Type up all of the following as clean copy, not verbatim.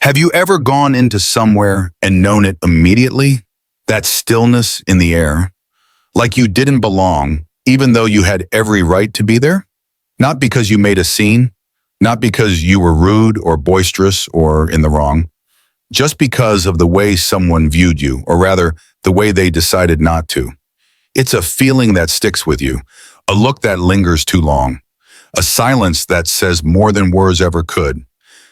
Have you ever gone into somewhere and known it immediately? That stillness in the air, like you didn't belong, even though you had every right to be there? Not because you made a scene, not because you were rude or boisterous or in the wrong, just because of the way someone viewed you, or rather, the way they decided not to. It's a feeling that sticks with you, a look that lingers too long, a silence that says more than words ever could.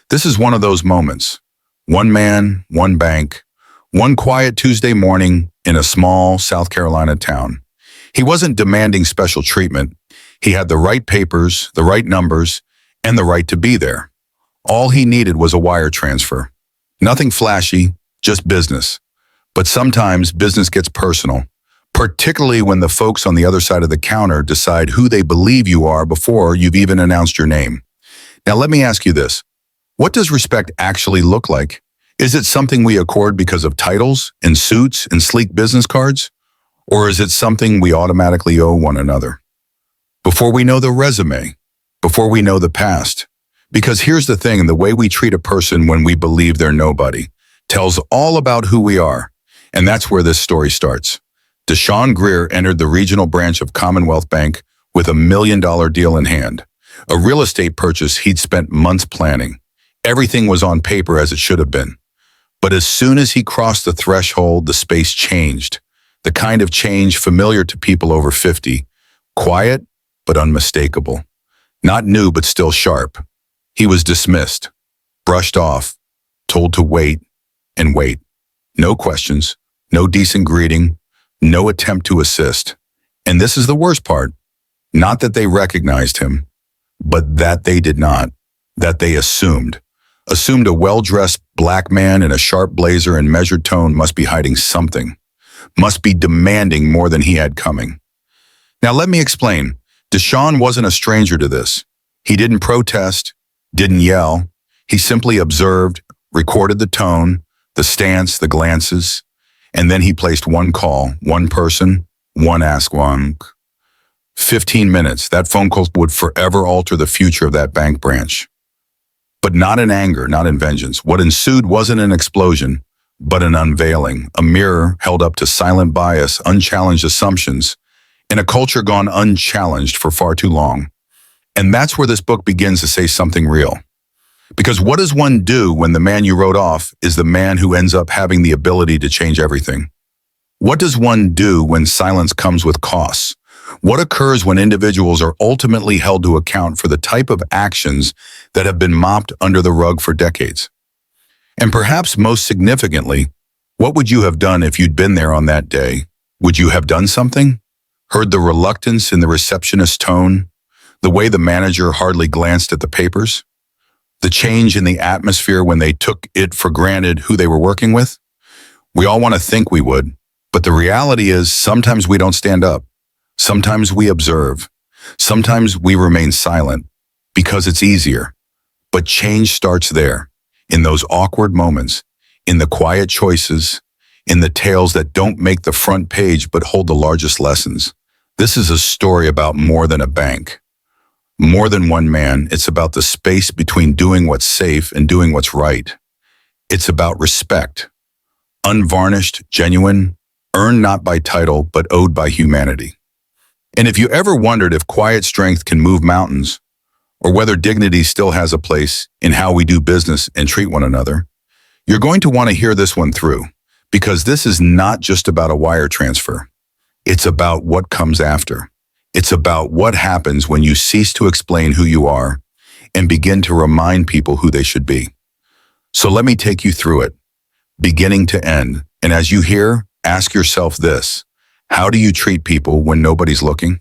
This is one of those moments. One man, one bank, one quiet Tuesday morning in a small South Carolina town. He wasn't demanding special treatment. He had the right papers, the right numbers, and the right to be there. All he needed was a wire transfer. Nothing flashy, just business. But sometimes business gets personal, particularly when the folks on the other side of the counter decide who they believe you are before you've even announced your name. Now let me ask you this. What does respect actually look like? Is it something we accord because of titles and suits and sleek business cards? Or is it something we automatically owe one another? Before we know the resume, before we know the past. Because here's the thing, the way we treat a person when we believe they're nobody tells all about who we are. And that's where this story starts. Deshaun Greer entered the regional branch of Commonwealth Bank with $1 million deal in hand, a real estate purchase he'd spent months planning. Everything was on paper as it should have been. But as soon as he crossed the threshold, the space changed. The kind of change familiar to people over 50. Quiet, but unmistakable. Not new, but still sharp. He was dismissed, brushed off, told to wait and wait. No questions, no decent greeting, no attempt to assist. And this is the worst part. Not that they recognized him, but that they did not, that they assumed a well-dressed black man in a sharp blazer and measured tone must be hiding something, must be demanding more than he had coming. Now let me explain. Deshaun wasn't a stranger to this. He didn't protest, didn't yell. He simply observed, recorded the tone, the stance, the glances, and then he placed one call, one person, one ask, one. 15 minutes. That phone call would forever alter the future of that bank branch. But not in anger, not in vengeance. What ensued wasn't an explosion, but an unveiling, a mirror held up to silent bias, unchallenged assumptions, in a culture gone unchallenged for far too long. And that's where this book begins to say something real. Because what does one do when the man you wrote off is the man who ends up having the ability to change everything? What does one do when silence comes with costs? What occurs when individuals are ultimately held to account for the type of actions that have been mopped under the rug for decades? And perhaps most significantly, what would you have done if you'd been there on that day? Would you have done something? Heard the reluctance in the receptionist's tone? The way the manager hardly glanced at the papers? The change in the atmosphere when they took it for granted who they were working with? We all want to think we would, but the reality is sometimes we don't stand up. Sometimes we observe. Sometimes we remain silent because it's easier. But change starts there, in those awkward moments, in the quiet choices, in the tales that don't make the front page but hold the largest lessons. This is a story about more than a bank. More than one man. It's about the space between doing what's safe and doing what's right. It's about respect. Unvarnished, genuine, earned not by title but owed by humanity. And if you ever wondered if quiet strength can move mountains, or whether dignity still has a place in how we do business and treat one another, you're going to want to hear this one through, because this is not just about a wire transfer. It's about what comes after. It's about what happens when you cease to explain who you are and begin to remind people who they should be. So let me take you through it, beginning to end. And as you hear, ask yourself this. How do you treat people when nobody's looking?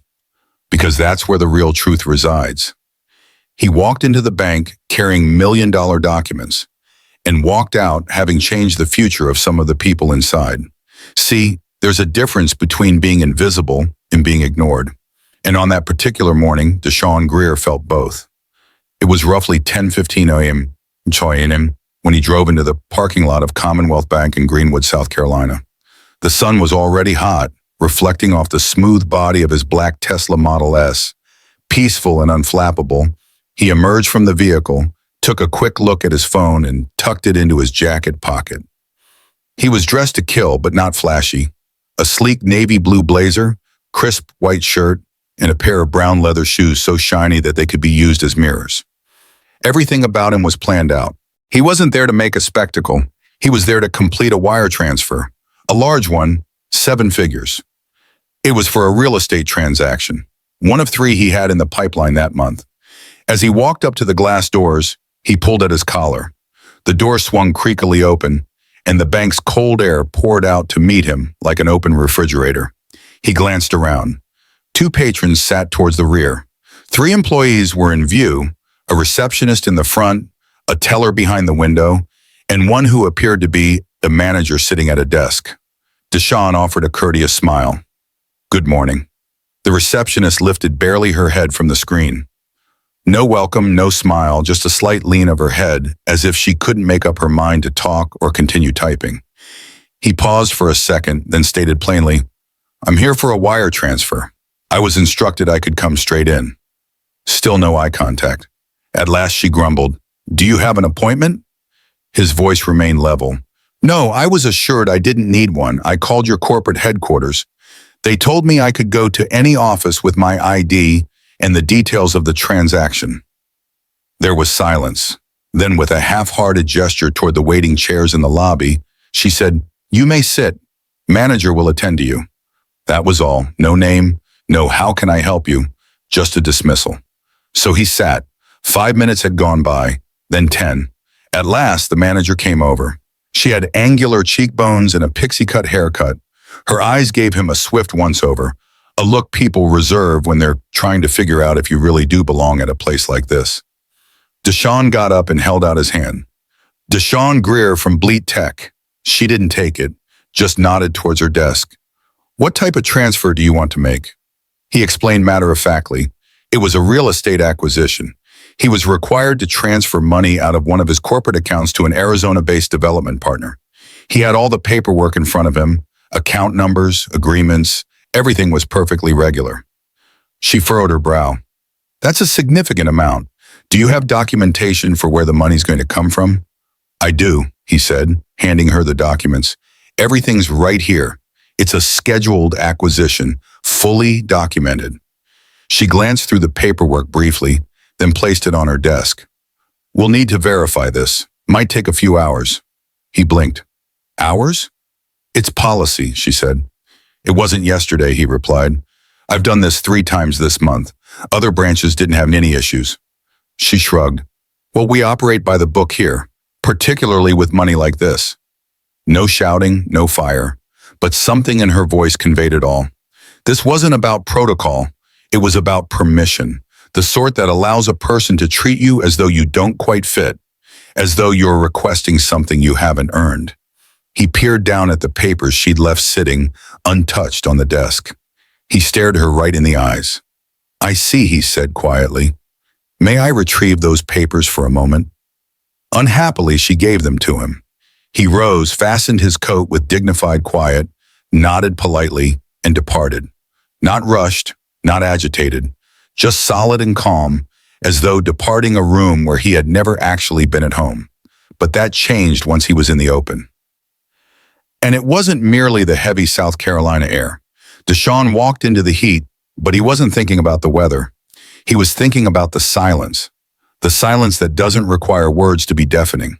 Because that's where the real truth resides. He walked into the bank carrying $1 million documents and walked out having changed the future of some of the people inside. See, there's a difference between being invisible and being ignored. And on that particular morning, Deshaun Greer felt both. It was roughly 10:15 a.m. when he drove into the parking lot of Commonwealth Bank in Greenwood, South Carolina. The sun was already hot, reflecting off the smooth body of his black Tesla Model S. Peaceful and unflappable, he emerged from the vehicle, took a quick look at his phone and tucked it into his jacket pocket. He was dressed to kill, but not flashy. A sleek navy blue blazer, crisp white shirt, and a pair of brown leather shoes so shiny that they could be used as mirrors. Everything about him was planned out. He wasn't there to make a spectacle. He was there to complete a wire transfer. A large one, 7 figures. It was for a real estate transaction, one of 3 he had in the pipeline that month. As he walked up to the glass doors, he pulled at his collar. The door swung creakily open, and the bank's cold air poured out to meet him like an open refrigerator. He glanced around. 2 patrons sat towards the rear. 3 employees were in view, a receptionist in the front, a teller behind the window, and one who appeared to be the manager sitting at a desk. Deshawn offered a courteous smile. "Good morning." The receptionist lifted barely her head from the screen. No welcome, no smile, just a slight lean of her head, as if she couldn't make up her mind to talk or continue typing. He paused for a second, then stated plainly, "I'm here for a wire transfer. I was instructed I could come straight in." Still no eye contact. At last she grumbled, "Do you have an appointment?" His voice remained level. "No, I was assured I didn't need one. I called your corporate headquarters. They told me I could go to any office with my ID and the details of the transaction." There was silence. Then, with a half-hearted gesture toward the waiting chairs in the lobby, she said, "You may sit. Manager will attend to you." That was all. No name, no "how can I help you," just a dismissal. So he sat. 5 minutes had gone by, then 10. At last, the manager came over. She had angular cheekbones and a pixie-cut haircut. Her eyes gave him a swift once-over, a look people reserve when they're trying to figure out if you really do belong at a place like this. Deshawn got up and held out his hand. "Deshawn Greer from Bleat Tech." She didn't take it, just nodded towards her desk. "What type of transfer do you want to make?" He explained matter-of-factly. It was a real estate acquisition. He was required to transfer money out of one of his corporate accounts to an Arizona-based development partner. He had all the paperwork in front of him, account numbers, agreements, everything was perfectly regular. She furrowed her brow. "That's a significant amount. Do you have documentation for where the money's going to come from?" "I do," he said, handing her the documents. "Everything's right here. It's a scheduled acquisition, fully documented." She glanced through the paperwork briefly, then placed it on her desk. "We'll need to verify this. Might take a few hours." He blinked. "Hours?" "It's policy," she said. "It wasn't yesterday," he replied. "I've done this 3 times this month. Other branches didn't have any issues." She shrugged. "Well, we operate by the book here, particularly with money like this." No shouting, no fire, but something in her voice conveyed it all. This wasn't about protocol. It was about permission, the sort that allows a person to treat you as though you don't quite fit, as though you're requesting something you haven't earned. He peered down at the papers she'd left sitting, untouched, on the desk. He stared her right in the eyes. "I see," he said quietly. "May I retrieve those papers for a moment?" Unhappily, she gave them to him. He rose, fastened his coat with dignified quiet, nodded politely, and departed. Not rushed, not agitated, just solid and calm, as though departing a room where he had never actually been at home. But that changed once he was in the open. And it wasn't merely the heavy South Carolina air. Deshawn walked into the heat, but he wasn't thinking about the weather. He was thinking about the silence that doesn't require words to be deafening.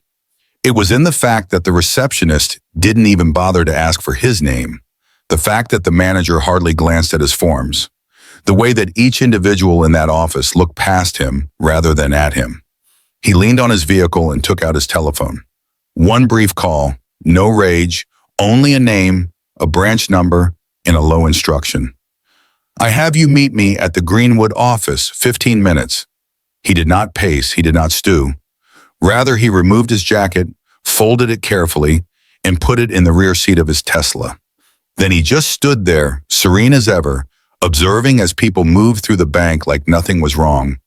It was in the fact that the receptionist didn't even bother to ask for his name, the fact that the manager hardly glanced at his forms, the way that each individual in that office looked past him rather than at him. He leaned on his vehicle and took out his telephone. One brief call, no rage, only a name, a branch number, and a low instruction. "I have you meet me at the Greenwood office, 15 minutes. He did not pace, he did not stew. Rather, he removed his jacket, folded it carefully, and put it in the rear seat of his Tesla. Then he just stood there, serene as ever, observing as people moved through the bank like nothing was wrong,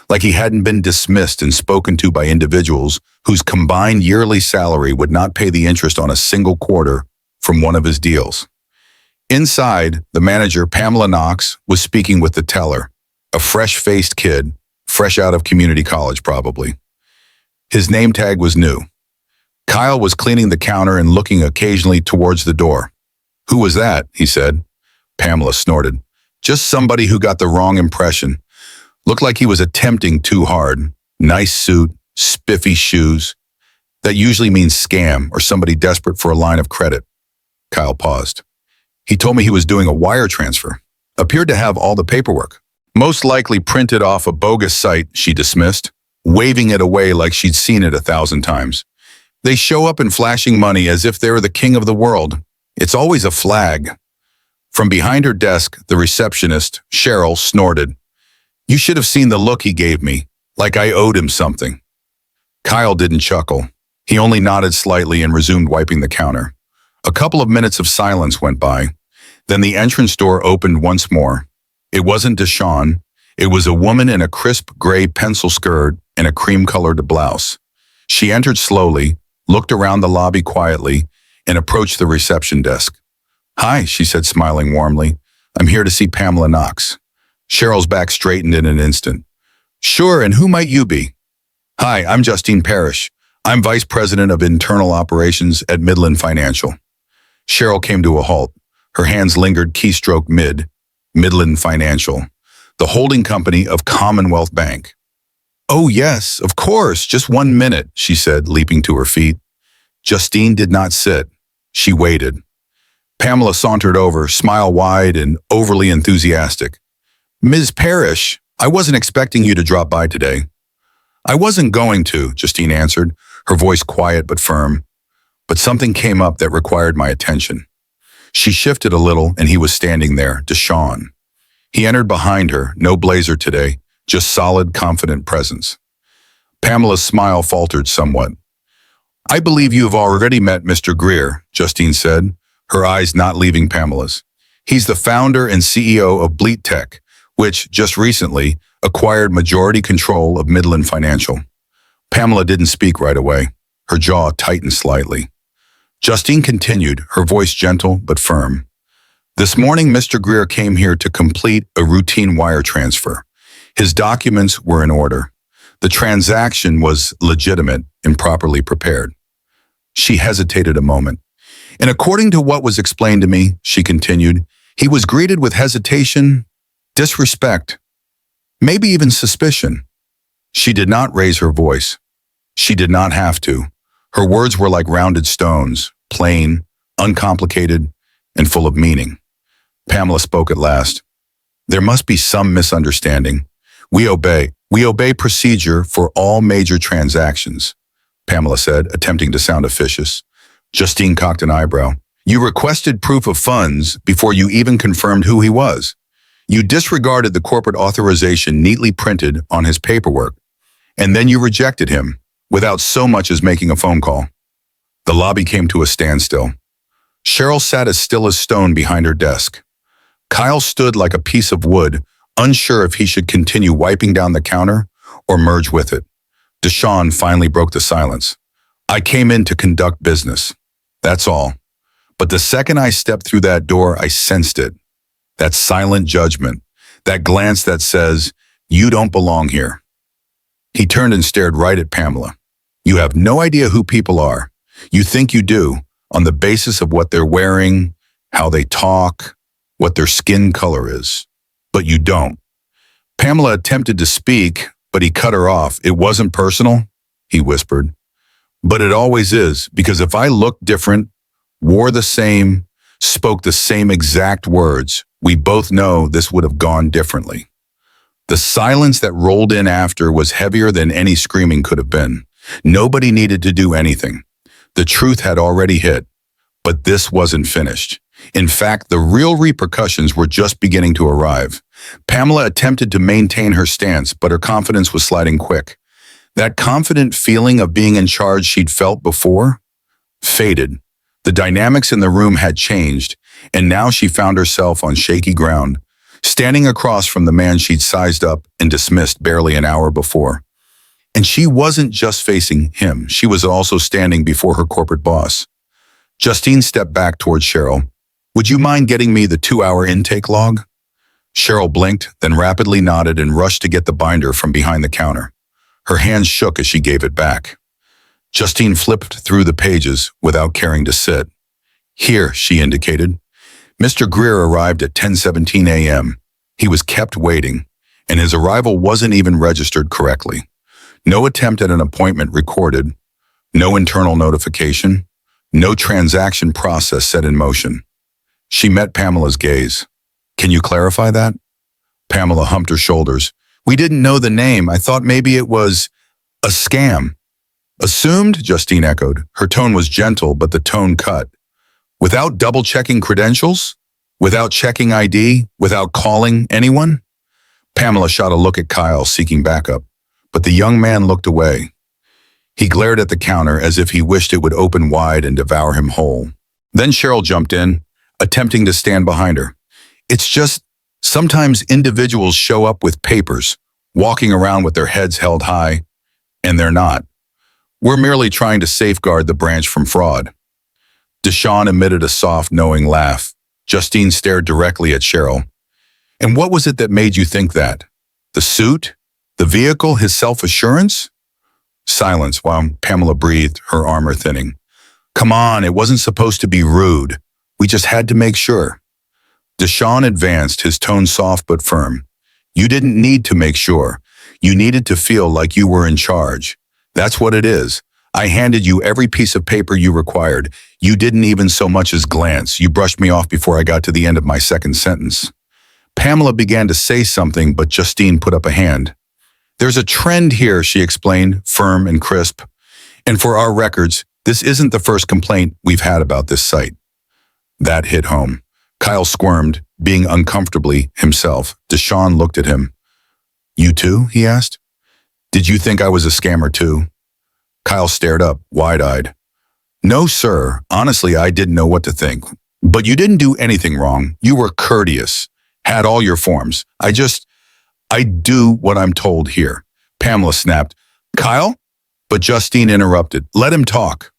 like he hadn't been dismissed and spoken to by individuals whose combined yearly salary would not pay the interest on a single quarter from one of his deals. Inside, the manager, Pamela Knox, was speaking with the teller, a fresh-faced kid, fresh out of community college probably. His name tag was new. Kyle was cleaning the counter and looking occasionally towards the door. "Who was that?" he said. Pamela snorted. "Just somebody who got the wrong impression. Looked like he was attempting too hard. Nice suit, spiffy shoes. That usually means scam or somebody desperate for a line of credit." Kyle paused. "He told me he was doing a wire transfer. Appeared to have all the paperwork. Most likely printed off a bogus site," she dismissed, waving it away like she'd seen it 1,000 times. "They show up in flashing money as if they're the king of the world. It's always a flag." From behind her desk, the receptionist, Cheryl, snorted. "You should have seen the look he gave me, like I owed him something." Kyle didn't chuckle. He only nodded slightly and resumed wiping the counter. A couple of minutes of silence went by. Then the entrance door opened once more. It wasn't Deshawn. It was a woman in a crisp gray pencil skirt and a cream-colored blouse. She entered slowly, looked around the lobby quietly, and approached the reception desk. "Hi," she said, smiling warmly. "I'm here to see Pamela Knox." Cheryl's back straightened in an instant. "Sure, and who might you be?" "Hi, I'm Justine Parrish. I'm Vice President of Internal Operations at Midland Financial." Cheryl came to a halt. Her hands lingered keystroke Midland Financial, the holding company of Commonwealth Bank. "Oh yes, of course, just 1 minute," she said, leaping to her feet. Justine did not sit. She waited. Pamela sauntered over, smile wide and overly enthusiastic. "Ms. Parrish, I wasn't expecting you to drop by today." "I wasn't going to," Justine answered, her voice quiet but firm. "But something came up that required my attention." She shifted a little and he was standing there, Deshawn. He entered behind her, no blazer today, just solid, confident presence. Pamela's smile faltered somewhat. "I believe you have already met Mr. Greer," Justine said, her eyes not leaving Pamela's. "He's the founder and CEO of Bleat Tech, which, just recently, acquired majority control of Midland Financial." Pamela didn't speak right away. Her jaw tightened slightly. Justine continued, her voice gentle but firm. "This morning, Mr. Greer came here to complete a routine wire transfer. His documents were in order. The transaction was legitimate and properly prepared." She hesitated a moment. "And according to what was explained to me," she continued, "he was greeted with hesitation, disrespect, maybe even suspicion." She did not raise her voice. She did not have to. Her words were like rounded stones, plain, uncomplicated, and full of meaning. Pamela spoke at last. "There must be some misunderstanding. We obey procedure for all major transactions," Pamela said, attempting to sound officious. Justine cocked an eyebrow. "You requested proof of funds before you even confirmed who he was. You disregarded the corporate authorization neatly printed on his paperwork, and then you rejected him without so much as making a phone call." The lobby came to a standstill. Cheryl sat as still as stone behind her desk. Kyle stood like a piece of wood, unsure if he should continue wiping down the counter or merge with it. Deshawn finally broke the silence. "I came in to conduct business. That's all. But the second I stepped through that door, I sensed it. That silent judgment, that glance that says, 'You don't belong here.'" He turned and stared right at Pamela. "You have no idea who people are. You think you do, on the basis of what they're wearing, how they talk, what their skin color is. But you don't." Pamela attempted to speak, but he cut her off. "It wasn't personal," he whispered. "But it always is, because if I looked different, wore the same, spoke the same exact words, we both know this would have gone differently." The silence that rolled in after was heavier than any screaming could have been. Nobody needed to do anything. The truth had already hit. But this wasn't finished. In fact, the real repercussions were just beginning to arrive. Pamela attempted to maintain her stance, but her confidence was sliding quick. That confident feeling of being in charge she'd felt before faded. The dynamics in the room had changed, and now she found herself on shaky ground, standing across from the man she'd sized up and dismissed barely an hour before. And she wasn't just facing him, she was also standing before her corporate boss. Justine stepped back towards Cheryl. "Would you mind getting me the 2-hour intake log?" Cheryl blinked, then rapidly nodded and rushed to get the binder from behind the counter. Her hands shook as she gave it back. Justine flipped through the pages without caring to sit. Here, she indicated. Mr. Greer arrived at 10:17 a.m. He was kept waiting, and his arrival wasn't even registered correctly. No attempt at an appointment recorded, no internal notification, no transaction process set in motion. She met Pamela's gaze. Can you clarify that? Pamela humped her shoulders. We didn't know the name. I thought maybe it was a scam. Assumed? Justine echoed. Her tone was gentle, but the tone cut. Without double-checking credentials? Without checking ID? Without calling anyone? Pamela shot a look at Kyle, seeking backup, but the young man looked away. He glared at the counter as if he wished it would open wide and devour him whole. Then Cheryl jumped in, attempting to stand behind her. It's just, sometimes individuals show up with papers, walking around with their heads held high, and they're not. We're merely trying to safeguard the branch from fraud. Deshawn emitted a soft, knowing laugh. Justine stared directly at Cheryl. And what was it that made you think that? The suit? The vehicle? His self-assurance? Silence while Pamela breathed, her armor thinning. Come on, it wasn't supposed to be rude. We just had to make sure. Deshawn advanced, his tone soft but firm. You didn't need to make sure. You needed to feel like you were in charge. That's what it is. I handed you every piece of paper you required. You didn't even so much as glance. You brushed me off before I got to the end of my second sentence. Pamela began to say something, but Justine put up a hand. There's a trend here, she explained, firm and crisp. And for our records, this isn't the first complaint we've had about this site. That hit home. Kyle squirmed, being uncomfortably himself. Deshawn looked at him. You too? He asked. Did you think I was a scammer too? Kyle stared up, wide-eyed. No, sir. Honestly, I didn't know what to think. But you didn't do anything wrong. You were courteous. Had all your forms. I do what I'm told here. Pamela snapped. Kyle? But Justine interrupted. Let him talk.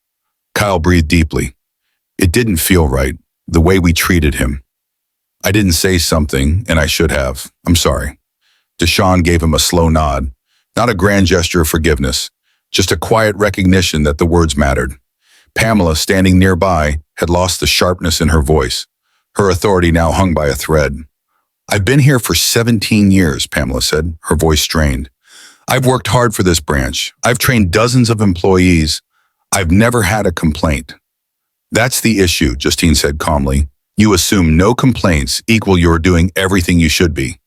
Kyle breathed deeply. It didn't feel right, the way we treated him. I didn't say something, and I should have. I'm sorry. Deshawn gave him a slow nod. Not a grand gesture of forgiveness, just a quiet recognition that the words mattered. Pamela, standing nearby, had lost the sharpness in her voice. Her authority now hung by a thread. I've been here for 17 years, Pamela said, her voice strained. I've worked hard for this branch. I've trained dozens of employees. I've never had a complaint. That's the issue, Justine said calmly. You assume no complaints equal you're doing everything you should be.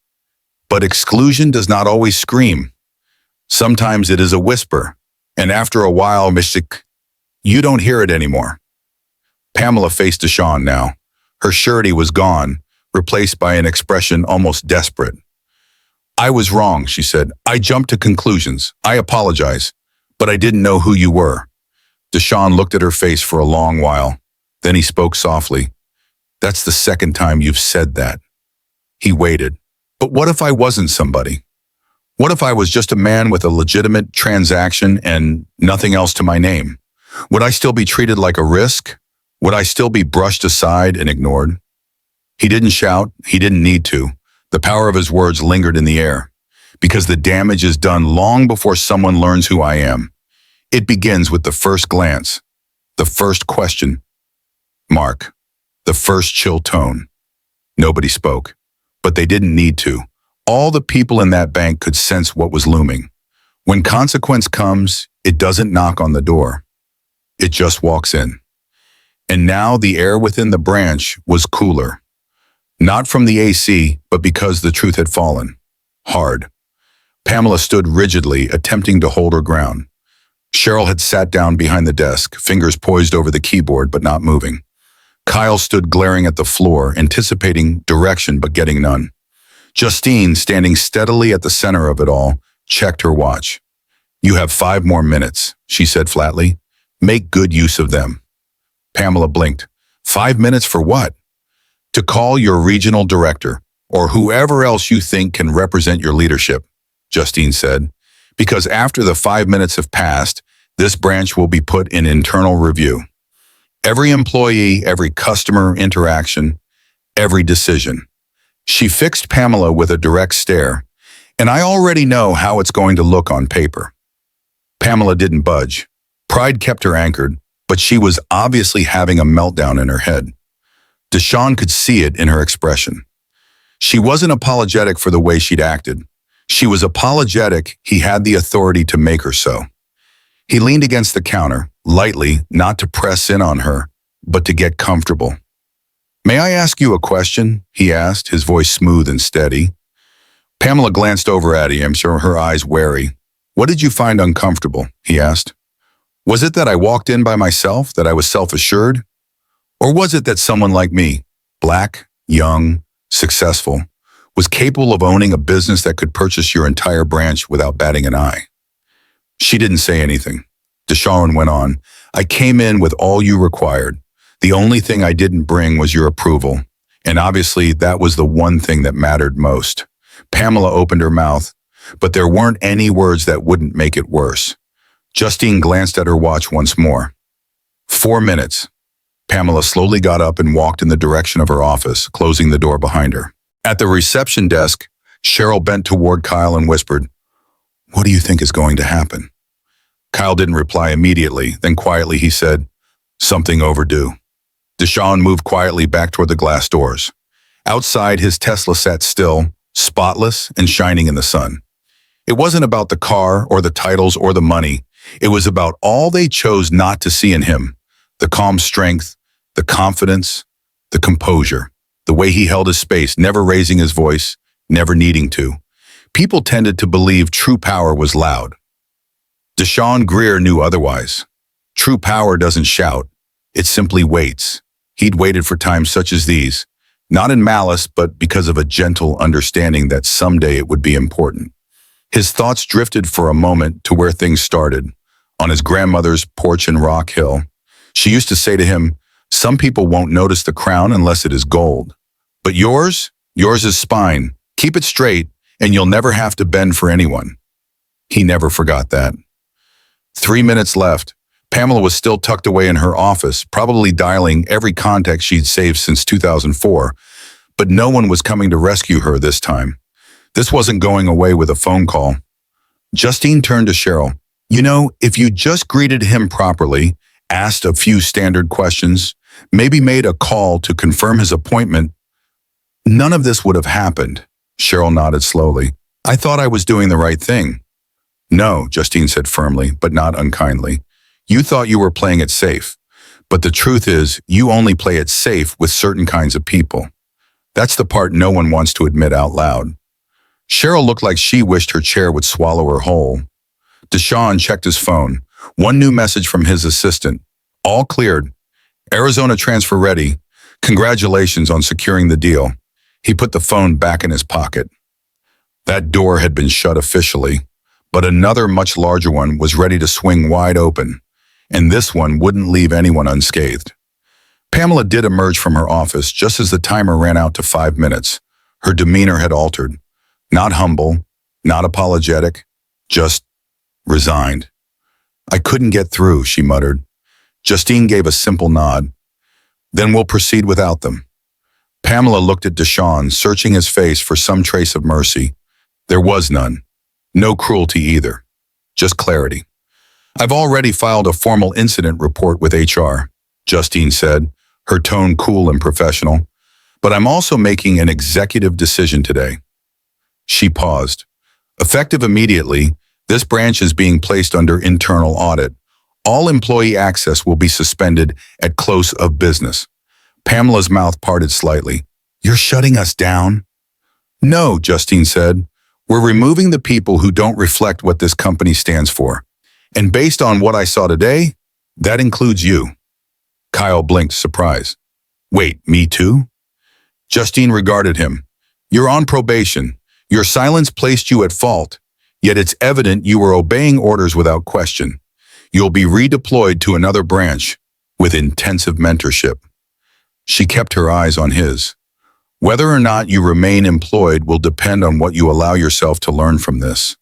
But exclusion does not always scream. Sometimes it is a whisper, and after a while, Mystic, you don't hear it anymore. Pamela faced Deshawn now. Her surety was gone, replaced by an expression almost desperate. I was wrong, she said. I jumped to conclusions. I apologize, but I didn't know who you were. Deshawn looked at her face for a long while. Then he spoke softly. That's the second time you've said that. He waited. But what if I wasn't somebody? What if I was just a man with a legitimate transaction and nothing else to my name? Would I still be treated like a risk? Would I still be brushed aside and ignored? He didn't shout. He didn't need to. The power of his words lingered in the air. Because the damage is done long before someone learns who I am. It begins with the first glance, the first question mark, the first chill tone. Nobody spoke, but they didn't need to. All the people in that bank could sense what was looming. When consequence comes, it doesn't knock on the door. It just walks in. And now the air within the branch was cooler. Not from the AC, but because the truth had fallen. Hard. Pamela stood rigidly, attempting to hold her ground. Cheryl had sat down behind the desk, fingers poised over the keyboard but not moving. Kyle stood glaring at the floor, anticipating direction but getting none. Justine, standing steadily at the center of it all, checked her watch. You have 5 more minutes, she said flatly. Make good use of them. Pamela blinked. 5 minutes for what? To call your regional director, or whoever else you think can represent your leadership, Justine said. Because after the 5 minutes have passed, this branch will be put in internal review. Every employee, every customer interaction, every decision. She fixed Pamela with a direct stare, and I already know how it's going to look on paper. Pamela didn't budge. Pride kept her anchored, but she was obviously having a meltdown in her head. Deshawn could see it in her expression. She wasn't apologetic for the way she'd acted. She was apologetic he had the authority to make her so. He leaned against the counter, lightly, not to press in on her, but to get comfortable. "May I ask you a question?" he asked, his voice smooth and steady. Pamela glanced over at him, her eyes wary. "What did you find uncomfortable?" he asked. "Was it that I walked in by myself, that I was self-assured? Or was it that someone like me, black, young, successful, was capable of owning a business that could purchase your entire branch without batting an eye?" She didn't say anything. Deshawn went on, "I came in with all you required. The only thing I didn't bring was your approval. And obviously that was the one thing that mattered most." Pamela opened her mouth, but there weren't any words that wouldn't make it worse. Justine glanced at her watch once more. 4 minutes. Pamela slowly got up and walked in the direction of her office, closing the door behind her. At the reception desk, Cheryl bent toward Kyle and whispered, "What do you think is going to happen?" Kyle didn't reply immediately. Then quietly he said, "Something overdue." Deshawn moved quietly back toward the glass doors. Outside, his Tesla sat still, spotless and shining in the sun. It wasn't about the car or the titles or the money. It was about all they chose not to see in him: the calm strength, the confidence, the composure, the way he held his space, never raising his voice, never needing to. People tended to believe true power was loud. Deshawn Greer knew otherwise. True power doesn't shout. It simply waits. He'd waited for times such as these, not in malice, but because of a gentle understanding that someday it would be important. His thoughts drifted for a moment to where things started, on his grandmother's porch in Rock Hill. She used to say to him, "Some people won't notice the crown unless it is gold. But yours is spine. Keep it straight, and you'll never have to bend for anyone." He never forgot that. 3 minutes left. Pamela was still tucked away in her office, probably dialing every contact she'd saved since 2004, but no one was coming to rescue her this time. This wasn't going away with a phone call. Justine turned to Cheryl. "You know, if you just greeted him properly, asked a few standard questions, maybe made a call to confirm his appointment, none of this would have happened." Cheryl nodded slowly. "I thought I was doing the right thing." "No," Justine said firmly, but not unkindly. "You thought you were playing it safe. But the truth is, you only play it safe with certain kinds of people. That's the part no one wants to admit out loud." Cheryl looked like she wished her chair would swallow her whole. Deshawn checked his phone. One new message from his assistant. "All cleared. Arizona transfer ready. Congratulations on securing the deal." He put the phone back in his pocket. That door had been shut officially, but another much larger one was ready to swing wide open, and this one wouldn't leave anyone unscathed. Pamela did emerge from her office just as the timer ran out to 5 minutes. Her demeanor had altered. Not humble, not apologetic, just resigned. "I couldn't get through," she muttered. Justine gave a simple nod. "Then we'll proceed without them." Pamela looked at Deshawn, searching his face for some trace of mercy. There was none. No cruelty either. Just clarity. "I've already filed a formal incident report with HR," Justine said, her tone cool and professional. "But I'm also making an executive decision today." She paused. "Effective immediately, this branch is being placed under internal audit. All employee access will be suspended at close of business." Pamela's mouth parted slightly. "You're shutting us down?" "No," Justine said. "We're removing the people who don't reflect what this company stands for. And based on what I saw today, that includes you." Kyle blinked, surprise. "Wait, me too?" Justine regarded him. "You're on probation. Your silence placed you at fault, yet it's evident you were obeying orders without question. You'll be redeployed to another branch with intensive mentorship." She kept her eyes on his. "Whether or not you remain employed will depend on what you allow yourself to learn from this."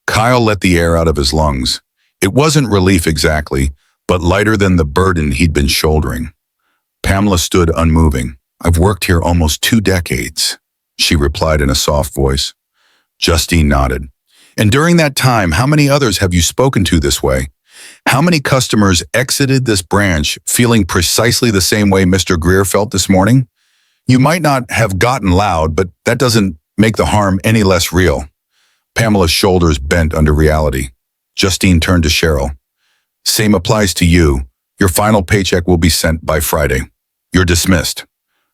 Kyle let the air out of his lungs. It wasn't relief exactly, but lighter than the burden he'd been shouldering. Pamela stood unmoving. "I've worked here almost 2 decades, she replied in a soft voice. Justine nodded. And during that time, how many others have you spoken to this way? How many customers exited this branch feeling precisely the same way Mr. Greer felt this morning? You might not have gotten loud, but that doesn't make the harm any less real. Pamela's shoulders bent under reality. Justine turned to Cheryl. Same applies to you. Your final paycheck will be sent by Friday. You're dismissed.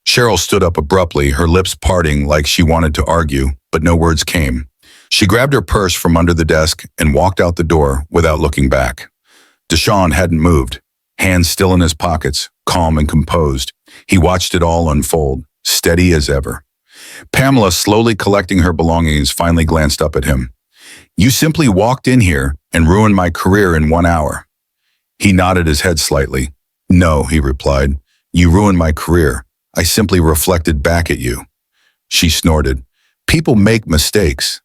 Cheryl stood up abruptly, her lips parting like she wanted to argue, but no words came. She grabbed her purse from under the desk and walked out the door without looking back. Deshawn hadn't moved, hands still in his pockets, calm and composed. He watched it all unfold, steady as ever. Pamela, slowly collecting her belongings, finally glanced up at him. You simply walked in here and ruined my career in 1 hour. He nodded his head slightly. No, he replied. You ruined my career. I simply reflected back at you. She snorted. People make mistakes.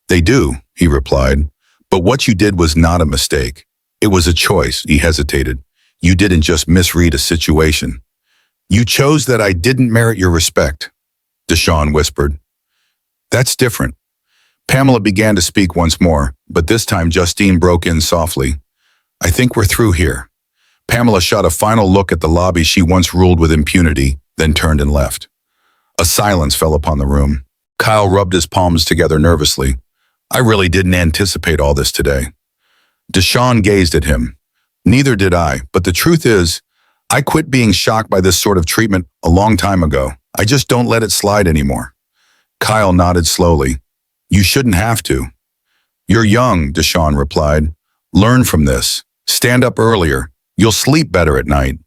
They do, he replied. But what you did was not a mistake. It was a choice, he hesitated. You didn't just misread a situation. You chose that I didn't merit your respect, Deshawn whispered. That's different. Pamela began to speak once more, but this time Justine broke in softly. I think we're through here. Pamela shot a final look at the lobby she once ruled with impunity, then turned and left. A silence fell upon the room. Kyle rubbed his palms together nervously. I really didn't anticipate all this today. Deshawn gazed at him. Neither did I, but the truth is, I quit being shocked by this sort of treatment a long time ago. I just don't let it slide anymore. Kyle nodded slowly. You shouldn't have to. You're young, Deshawn replied. Learn from this. Stand up earlier. You'll sleep better at night.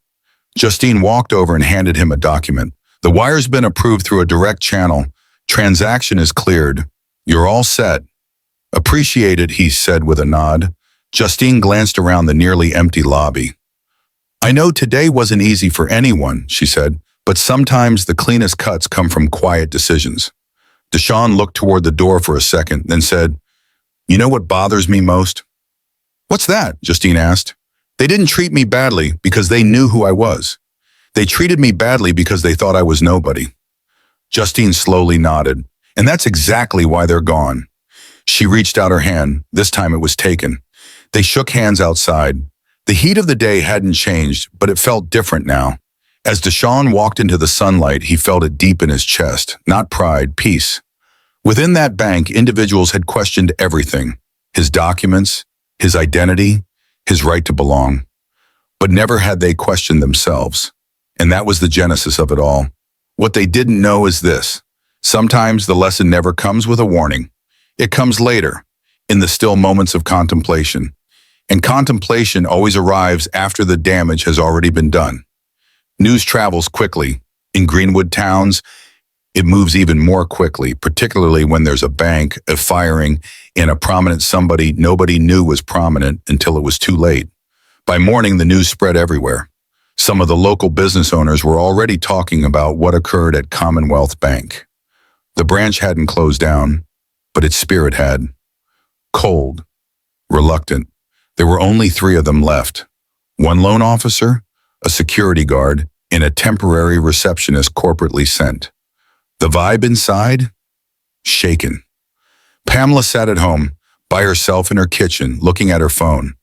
Justine walked over and handed him a document. The wire's been approved through a direct channel. Transaction is cleared. You're all set. Appreciate it, he said with a nod. Justine glanced around the nearly empty lobby. I know today wasn't easy for anyone, she said, but sometimes the cleanest cuts come from quiet decisions. Deshawn looked toward the door for a second, then said, You know what bothers me most? What's that? Justine asked. They didn't treat me badly because they knew who I was. They treated me badly because they thought I was nobody. Justine slowly nodded, and that's exactly why they're gone. She reached out her hand. This time it was taken. They shook hands outside. The heat of the day hadn't changed, but it felt different now. As Deshawn walked into the sunlight, he felt it deep in his chest, not pride, peace. Within that bank, individuals had questioned everything, his documents, his identity, his right to belong. But never had they questioned themselves. And that was the genesis of it all. What they didn't know is this. Sometimes the lesson never comes with a warning. It comes later, in the still moments of contemplation. And contemplation always arrives after the damage has already been done. News travels quickly. In Greenwood towns, it moves even more quickly, particularly when there's a bank, a firing, and a prominent somebody nobody knew was prominent until it was too late. By morning, the news spread everywhere. Some of the local business owners were already talking about what occurred at Commonwealth Bank. The branch hadn't closed down, but its spirit had. Cold, reluctant. There were only 3 of them left. One loan officer, a security guard, and a temporary receptionist corporately sent. The vibe inside? Shaken. Pamela sat at home, by herself in her kitchen, looking at her phone.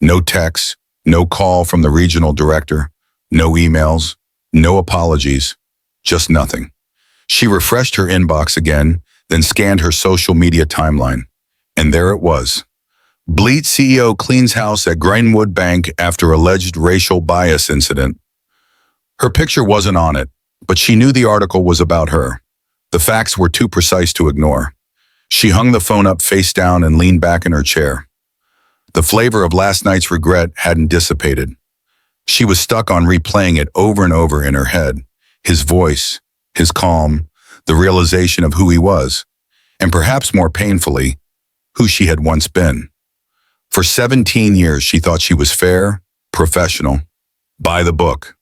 No text, no call from the regional director, no emails, no apologies, just nothing. She refreshed her inbox again, then scanned her social media timeline. And there it was. Bleat CEO cleans house at Greenwood Bank after alleged racial bias incident. Her picture wasn't on it, but she knew the article was about her. The facts were too precise to ignore. She hung the phone up face down and leaned back in her chair. The flavor of last night's regret hadn't dissipated. She was stuck on replaying it over and over in her head. His voice, his calm, the realization of who he was, and perhaps more painfully, who she had once been. For 17 years, she thought she was fair, professional, by the book.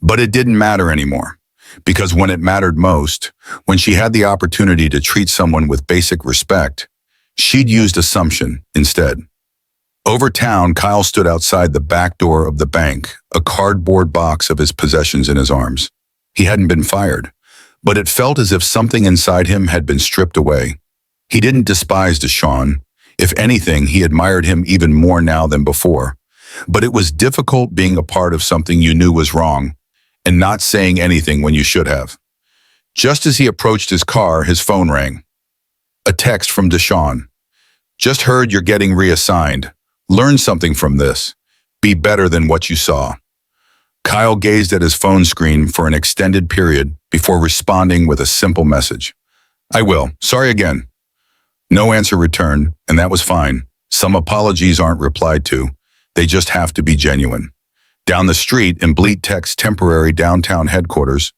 But it didn't matter anymore, because when it mattered most, when she had the opportunity to treat someone with basic respect, she'd used assumption instead. Over town, Kyle stood outside the back door of the bank, a cardboard box of his possessions in his arms. He hadn't been fired, but it felt as if something inside him had been stripped away. He didn't despise Deshaun. If anything, he admired him even more now than before. But it was difficult being a part of something you knew was wrong and not saying anything when you should have. Just as he approached his car, his phone rang. A text from Deshaun. Just heard you're getting reassigned. Learn something from this. Be better than what you saw. Kyle gazed at his phone screen for an extended period before responding with a simple message. I will. Sorry again. No answer returned, and that was fine. Some apologies aren't replied to. They just have to be genuine. Down the street in Bleat Tech's temporary downtown headquarters,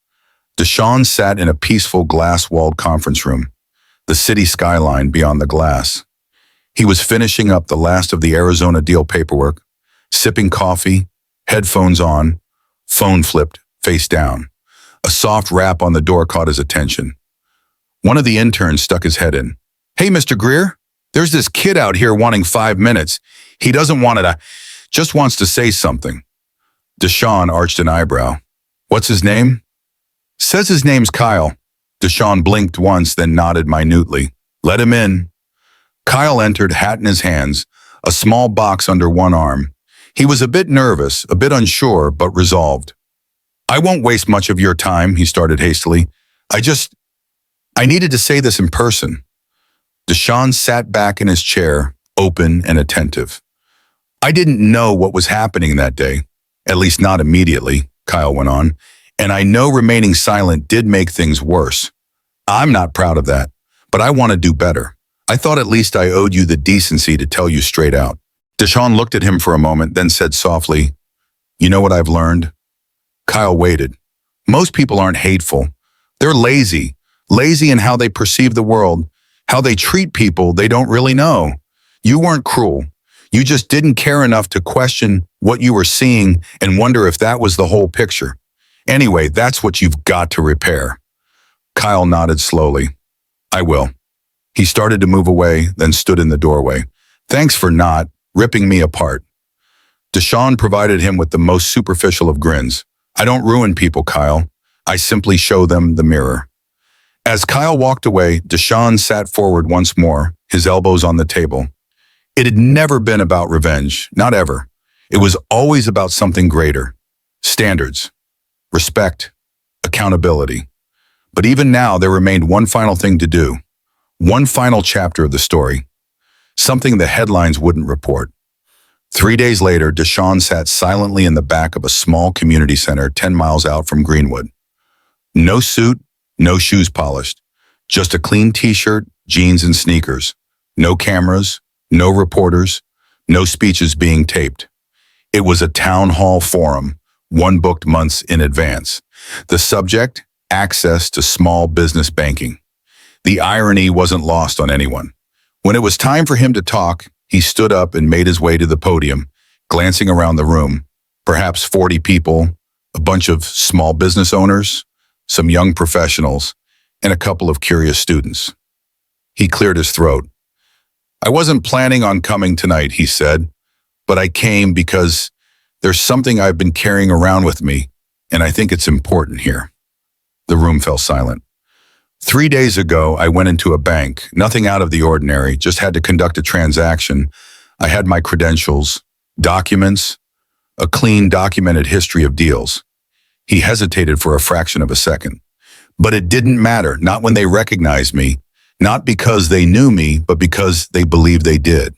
Deshaun sat in a peaceful glass-walled conference room, the city skyline beyond the glass. He was finishing up the last of the Arizona deal paperwork, sipping coffee, headphones on, phone flipped, face down. A soft rap on the door caught his attention. One of the interns stuck his head in. Hey, Mr. Greer, there's this kid out here wanting 5 minutes. He doesn't want it, just wants to say something. Deshaun arched an eyebrow. What's his name? Says his name's Kyle. Deshaun blinked once, then nodded minutely. Let him in. Kyle entered, hat in his hands, a small box under one arm. He was a bit nervous, a bit unsure, but resolved. I won't waste much of your time, he started hastily. I needed to say this in person. Deshaun sat back in his chair, open and attentive. I didn't know what was happening that day, at least not immediately, Kyle went on, and I know remaining silent did make things worse. I'm not proud of that, but I want to do better. I thought at least I owed you the decency to tell you straight out. Deshaun looked at him for a moment, then said softly, You know what I've learned? Kyle waited. Most people aren't hateful. They're lazy in how they perceive the world, how they treat people they don't really know. You weren't cruel. You just didn't care enough to question what you were seeing and wonder if that was the whole picture. Anyway, that's what you've got to repair. Kyle nodded slowly. I will. He started to move away, then stood in the doorway. Thanks for not ripping me apart. Deshaun provided him with the most superficial of grins. I don't ruin people, Kyle. I simply show them the mirror. As Kyle walked away, Deshaun sat forward once more, his elbows on the table. It had never been about revenge, not ever. It was always about something greater. Standards, respect, accountability. But even now, there remained one final thing to do. One final chapter of the story. Something the headlines wouldn't report. 3 days later, Deshaun sat silently in the back of a small community center 10 miles out from Greenwood. No suit, no shoes polished. Just a clean t-shirt, jeans, and sneakers. No cameras, no reporters, no speeches being taped. It was a town hall forum, one booked months in advance. The subject, access to small business banking. The irony wasn't lost on anyone. When it was time for him to talk, he stood up and made his way to the podium, glancing around the room. Perhaps 40 people, a bunch of small business owners, some young professionals, and a couple of curious students. He cleared his throat. I wasn't planning on coming tonight, he said, but I came because there's something I've been carrying around with me, and I think it's important here. The room fell silent. 3 days ago, I went into a bank, nothing out of the ordinary, just had to conduct a transaction. I had my credentials, documents, a clean documented history of deals. He hesitated for a fraction of a second. But it didn't matter, not when they recognized me, not because they knew me, but because they believed they did.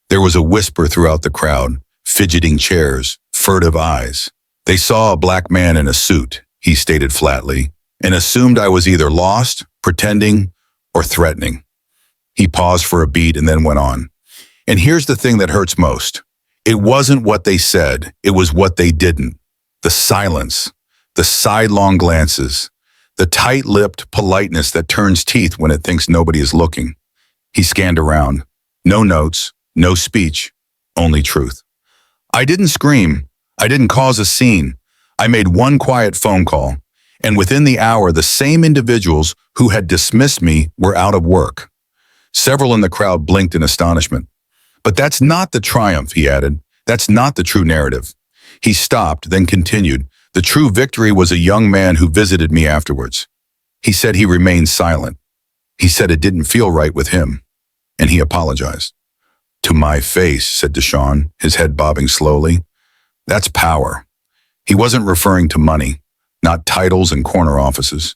There was a whisper throughout the crowd, fidgeting chairs, furtive eyes. They saw a black man in a suit, he stated flatly, and assumed I was either lost, pretending, or threatening. He paused for a beat and then went on. And here's the thing that hurts most. It wasn't what they said, it was what they didn't. The silence, the sidelong glances, the tight-lipped politeness that turns teeth when it thinks nobody is looking. He scanned around. No notes, no speech, only truth. I didn't scream. I didn't cause a scene. I made one quiet phone call, and within the hour, the same individuals who had dismissed me were out of work. Several in the crowd blinked in astonishment. But that's not the triumph, he added. That's not the true narrative. He stopped, then continued. The true victory was a young man who visited me afterwards. He said he remained silent. He said it didn't feel right with him, and he apologized. To my face, said Deshaun, his head bobbing slowly. That's power. He wasn't referring to money, not titles and corner offices.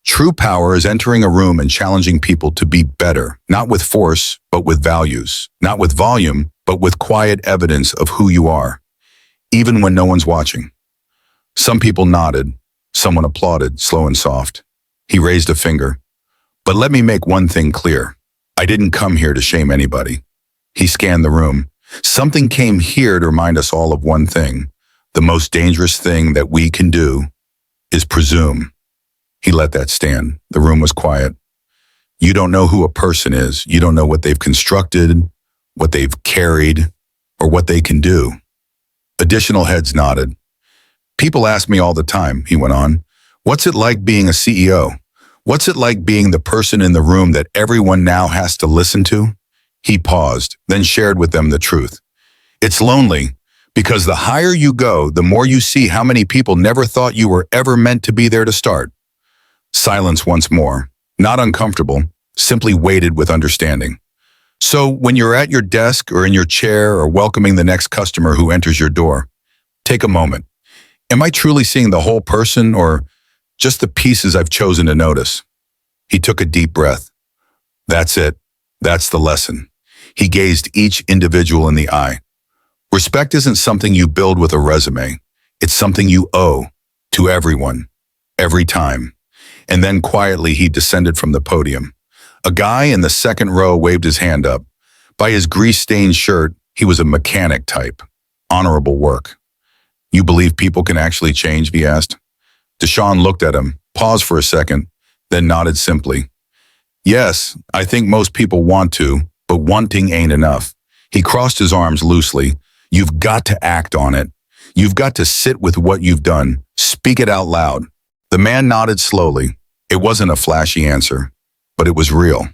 True power is entering a room and challenging people to be better, not with force, but with values, not with volume, but with quiet evidence of who you are, even when no one's watching. Some people nodded, someone applauded, slow and soft. He raised a finger. But let me make one thing clear. I didn't come here to shame anybody. He scanned the room. Something came here to remind us all of one thing. The most dangerous thing that we can do is presume. He let that stand. The room was quiet. You don't know who a person is. You don't know what they've constructed, what they've carried, or what they can do. Additional heads nodded. People ask me all the time, he went on, what's it like being a CEO? What's it like being the person in the room that everyone now has to listen to? He paused, then shared with them the truth. It's lonely, because the higher you go, the more you see how many people never thought you were ever meant to be there to start. Silence once more, not uncomfortable, simply weighted with understanding. So when you're at your desk or in your chair or welcoming the next customer who enters your door, take a moment. Am I truly seeing the whole person or just the pieces I've chosen to notice? He took a deep breath. That's it. That's the lesson. He gazed each individual in the eye. Respect isn't something you build with a resume. It's something you owe to everyone, every time. And then quietly he descended from the podium. A guy in the second row waved his hand up. By his grease-stained shirt, he was a mechanic type. Honorable work. You believe people can actually change, he asked. Deshaun looked at him, paused for a second, then nodded simply. Yes, I think most people want to, but wanting ain't enough. He crossed his arms loosely. You've got to act on it. You've got to sit with what you've done. Speak it out loud. The man nodded slowly. It wasn't a flashy answer, but it was real.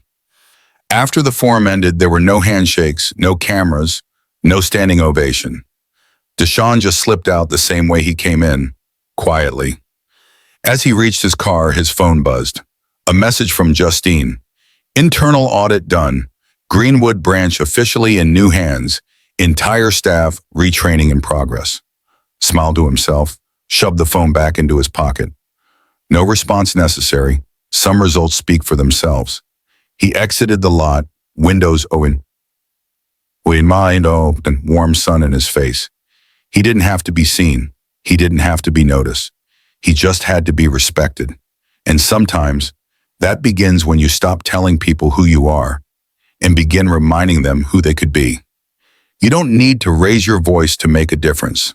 After the forum ended, there were no handshakes, no cameras, no standing ovation. Deshaun just slipped out the same way he came in, quietly. As he reached his car, his phone buzzed. A message from Justine. Internal audit done. Greenwood branch officially in new hands. Entire staff retraining in progress. Smiled to himself, shoved the phone back into his pocket. No response necessary. Some results speak for themselves. He exited the lot, windows open. With mind open, warm sun in his face. He didn't have to be seen. He didn't have to be noticed. He just had to be respected. And sometimes, that begins when you stop telling people who you are and begin reminding them who they could be. You don't need to raise your voice to make a difference.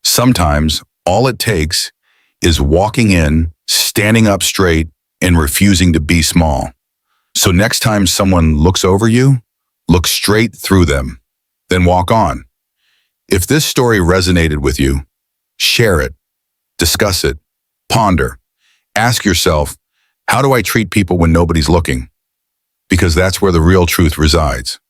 Sometimes, all it takes is walking in, standing up straight, and refusing to be small. So next time someone looks over you, look straight through them, then walk on. If this story resonated with you, share it, discuss it, ponder. Ask yourself, how do I treat people when nobody's looking? Because that's where the real truth resides.